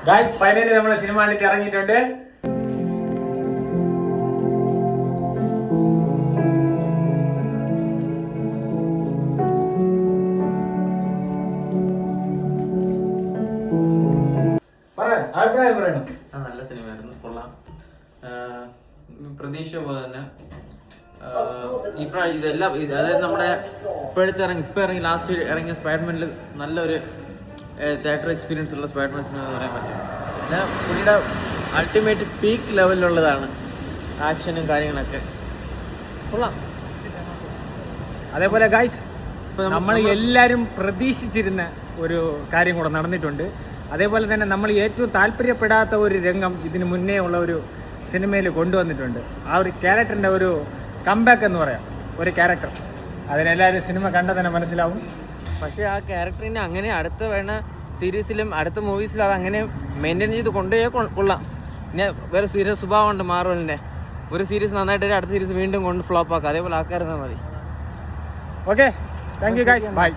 Guys finally നമ്മളെ cinema കണ്ടിട്ട് ഇറങ്ങിയിട്ടുണ്ട്. അഭിപ്രായം പറയണം. നല്ല സിനിമയായിരുന്നു, കൊള്ളാം. പ്രതീക്ഷ പോലെ തന്നെ ഇതെല്ലാം അതായത് നമ്മുടെ ഇപ്പം ഇറങ്ങി ലാസ്റ്റ് ഇറങ്ങിയ സ്പൈഡർമാനിൽ നല്ലൊരു തിയേറ്റർ എക്സ്പീരിയൻസ് ഉള്ള സ്പൈഡർമാൻ സിനിമ എന്ന് പറയാൻ പറ്റും. പിന്നെ പുള്ളിയുടെ അൾട്ടിമേറ്റ് പീക്ക് ലെവലിലുള്ളതാണ് ആക്ഷനും കാര്യങ്ങളൊക്കെ, കൊള്ളാം. അതേപോലെ ഗൈസ് നമ്മൾ എല്ലാവരും പ്രതീക്ഷിച്ചിരുന്ന ഒരു കാര്യം കൂടെ നടന്നിട്ടുണ്ട്. അതേപോലെ തന്നെ നമ്മൾ ഏറ്റവും താല്പര്യപ്പെടാത്ത ഒരു രംഗം ഇതിന് മുന്നേ ഉള്ള ഒരു സിനിമയിൽ കൊണ്ടുവന്നിട്ടുണ്ട്. ആ ഒരു ക്യാരക്ടറിൻ്റെ ഒരു കംബാക്ക് എന്ന് പറയാം, ഒരു ക്യാരക്ടർ. അതിനെല്ലാവരും സിനിമ കണ്ടാൽ തന്നെ മനസ്സിലാവും. പക്ഷേ ആ ക്യാരക്ടറിനെ അങ്ങനെ അടുത്ത വേണ സീരീസിലും അടുത്ത മൂവീസിലും അത് അങ്ങനെ മെയിൻറ്റെയിൻ ചെയ്ത് കൊണ്ടുപോയാൽ കൊള്ളാം. പിന്നെ വേറെ സീരിയസ് സ്വഭാവമുണ്ട് മാർവലിൻ്റെ. ഒരു സീരീസ് നന്നായിട്ട് അടുത്ത സീരീസ് വീണ്ടും കൊണ്ട് ഫ്ലോപ്പ് ആക്കാം, അതേപോലെ ആക്കായിരുന്നാൽ മതി. Okay, thank you guys, by.